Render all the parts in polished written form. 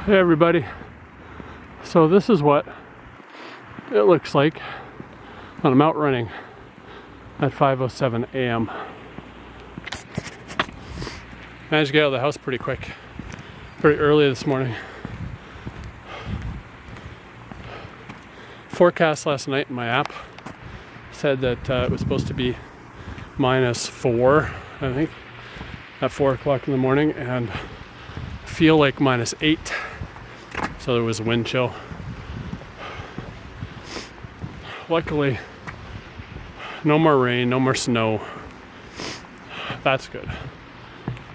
Hey everybody, so this is what it looks like when I'm out running at 5:07 a.m. Managed to get out of the house pretty quick, pretty early this morning. Forecast last night in my app said that it was supposed to be -4, I think, at 4 o'clock in the morning, and I feel like -8. So there was a wind chill. Luckily, no more rain, no more snow. That's good.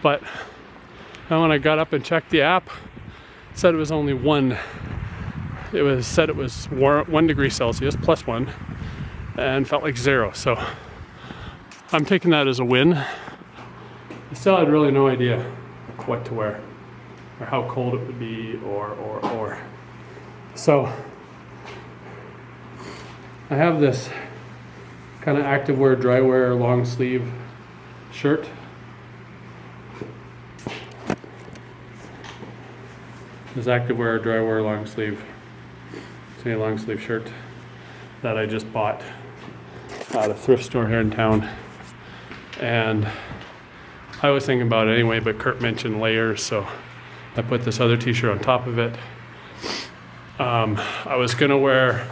But then when I got up and checked the app, it said it was only 1. It said it was 1 degree Celsius, +1, and felt like 0. So I'm taking that as a win. I still had really no idea what to wear, or how cold it would be, or. So I have this kind of activewear, drywear, long sleeve shirt. This activewear, drywear, long sleeve shirt that I just bought at a thrift store here in town. And I was thinking about it anyway, but Kurt mentioned layers, so I put this other t-shirt on top of it. I was gonna wear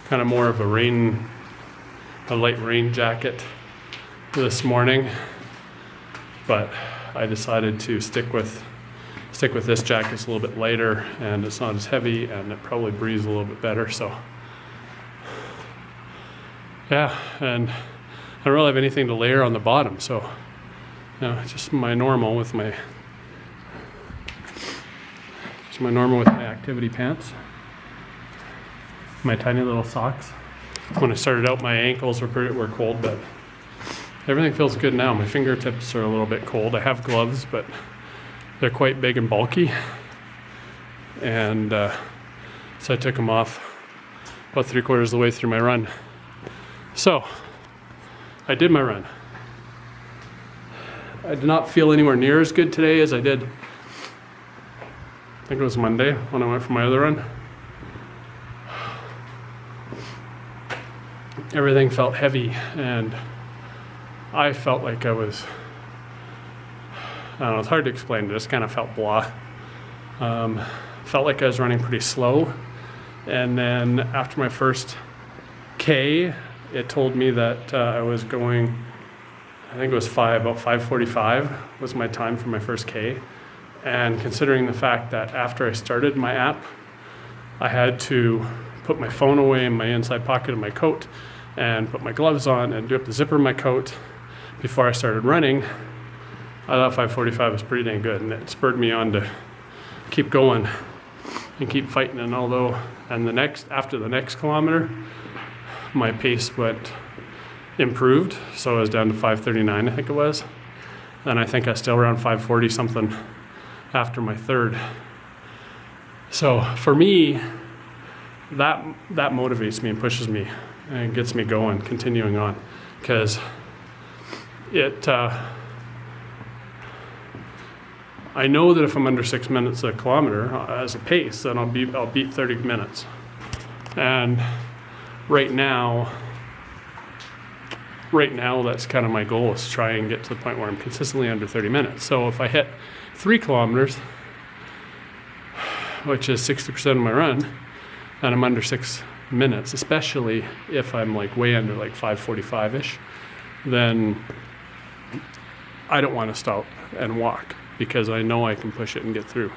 kind of more of a light rain jacket this morning, but I decided to stick with this jacket. It's a little bit lighter and it's not as heavy, and it probably breathes a little bit better. So yeah, and I don't really have anything to layer on the bottom, so you know, just my normal with my activity pants, my tiny little socks. When I started out, my ankles were cold, but everything feels good now. My fingertips are a little bit cold. I have gloves, but they're quite big and bulky, and so I took them off about 3/4 of the way through my run. So I did my run. I did not feel anywhere near as good today as I did, I think it was Monday when I went for my other run. Everything felt heavy, and I felt like I don't know, it's hard to explain, but it just kind of felt blah. Felt like I was running pretty slow, and then after my first K, it told me that I was going, I think it was about 5:45 was my time for my first K. And considering the fact that after I started my app, I had to put my phone away in my inside pocket of my coat and put my gloves on and do up the zipper of my coat before I started running, I thought 5:45 was pretty dang good, and it spurred me on to keep going and keep fighting. And after the next kilometer, my pace improved, so I was down to 5:39, I think it was. And I think I was still around 5:40 something after my third. So for me, that motivates me and pushes me and gets me going, continuing on, because I know that if I'm under 6 minutes a kilometer as a pace, then I'll beat 30 minutes. And right now that's kind of my goal, is to try and get to the point where I'm consistently under 30 minutes. So if I hit 3 kilometers, which is 60% of my run, and I'm under 6 minutes, especially if I'm like way under like 5:45-ish, then I don't want to stop and walk, because I know I can push it and get through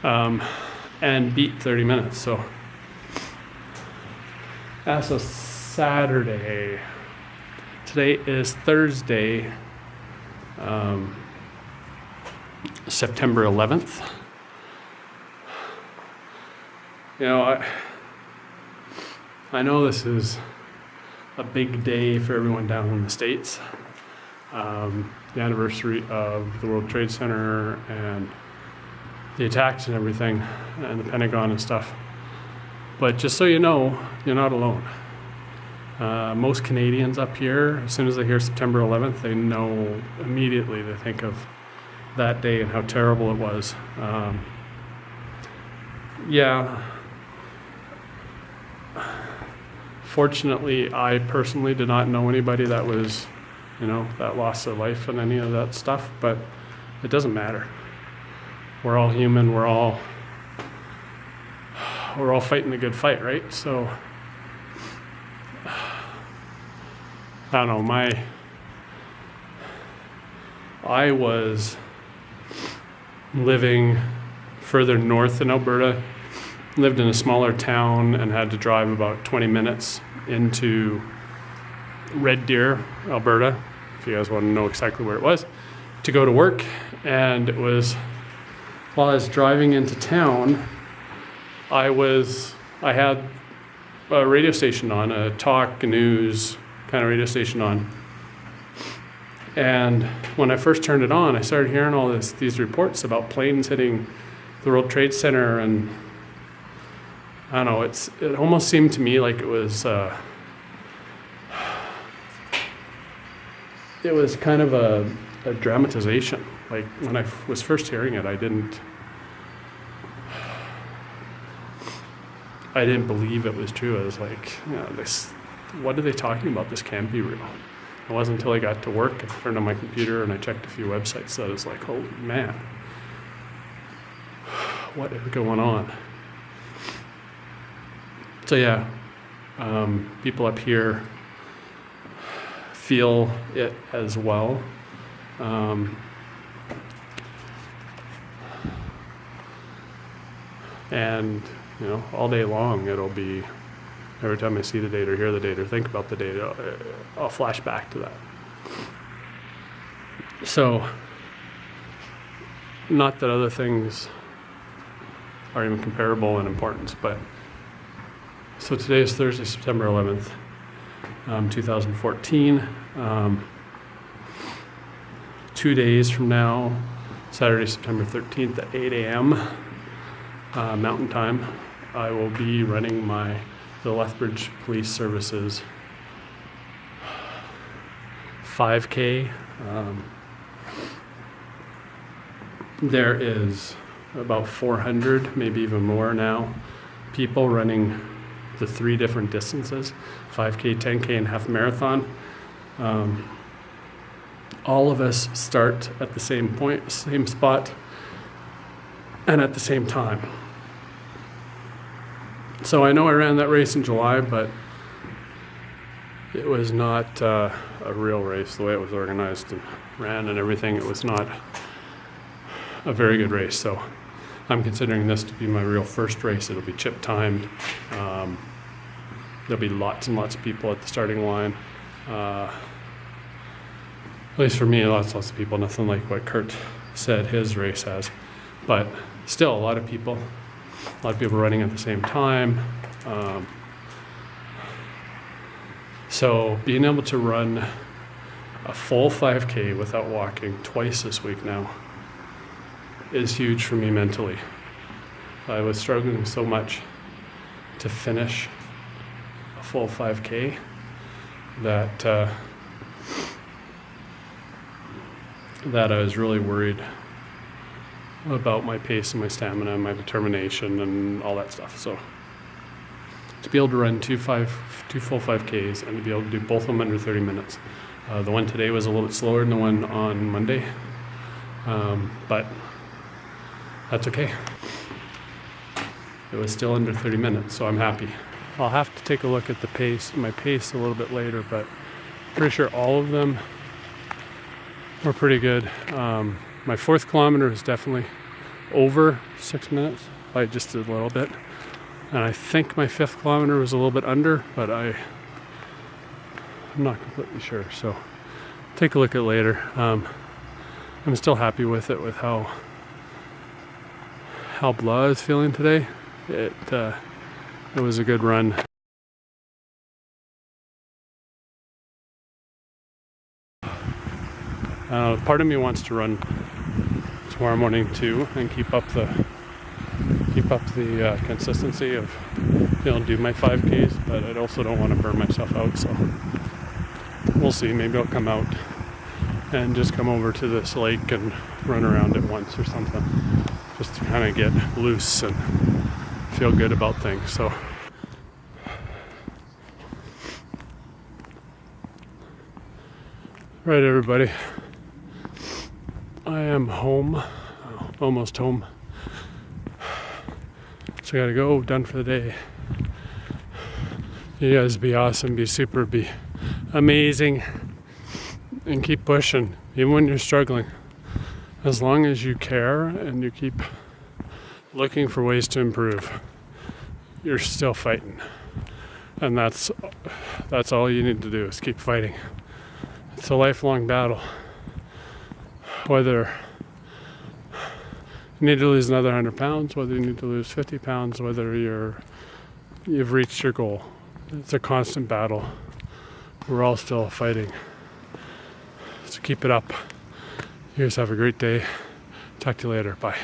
and beat 30 minutes. So that's a Saturday. Today is Thursday, September 11th. You know, I know this is a big day for everyone down in the States. The anniversary of the World Trade Center and the attacks and everything, and the Pentagon and stuff. But just so you know, you're not alone. Most Canadians up here, as soon as they hear September 11th, they know immediately, they think of that day and how terrible it was. yeah, fortunately, I personally did not know anybody that was, that lost their life in any of that stuff, but it doesn't matter. We're all human. We're all fighting the good fight, right? So, I don't know, I was living further north in Alberta, lived in a smaller town and had to drive about 20 minutes into Red Deer, Alberta, if you guys want to know exactly where it was, to go to work. And it was, while I was driving into town, I had a radio station on, a talk news kind of radio station on. And when I first turned it on, I started hearing all these reports about planes hitting the World Trade Center, and I don't know, it almost seemed to me like it was kind of a dramatization. Like when I was first hearing it, I didn't believe it was true. I was like, what are they talking about? This can't be real. It wasn't until I got to work and turned on my computer and I checked a few websites that I was like, holy man, what is going on? So yeah, people up here feel it as well. And all day long it'll be, every time I see the date or hear the date or think about the date, I'll flash back to that. So, not that other things are even comparable in importance, but so today is Thursday, September 11th, 2014. 2 days from now, Saturday, September 13th at 8 a.m. Mountain Time, I will be running the Lethbridge Police Services 5K. There is about 400, maybe even more now, people running the 3 different distances, 5K, 10K, and half marathon. All of us start at the same point, same spot, and at the same time. So I know I ran that race in July, but it was not a real race the way it was organized and ran and everything. It was not a very good race. So I'm considering this to be my real first race. It'll be chip timed. There'll be lots and lots of people at the starting line. At least for me, lots of people. Nothing like what Kurt said his race has. But still, a lot of people running at the same time. So being able to run a full 5K without walking twice this week now is huge for me mentally. I was struggling so much to finish a full 5K that I was really worried about my pace and my stamina and my determination and all that stuff. So to be able to run two full 5Ks and to be able to do both of them under 30 minutes. The one today was a little bit slower than the one on Monday, but that's okay. It was still under 30 minutes, so I'm happy. I'll have to take a look at my pace a little bit later, but pretty sure all of them were pretty good. My 4th kilometer is definitely over 6 minutes by just a little bit. And I think my 5th kilometer was a little bit under, but I'm not completely sure. So take a look at it later. I'm still happy with it, with how blah I was feeling today. It was a good run. Part of me wants to run tomorrow morning too and keep up the consistency of do my 5Ks, but I also don't want to burn myself out, so we'll see. Maybe I'll come out and just come over to this lake and run around it once or something, just to kind of get loose and feel good about things. So right, everybody, I am home, almost home. So I gotta go, done for the day. You guys be awesome, be super, be amazing, and keep pushing, even when you're struggling. As long as you care and you keep looking for ways to improve, you're still fighting. And that's all you need to do, is keep fighting. It's a lifelong battle. Whether you need to lose another 100 pounds, whether you need to lose 50 pounds, whether you've reached your goal. It's a constant battle. We're all still fighting. So keep it up. You guys have a great day. Talk to you later. Bye.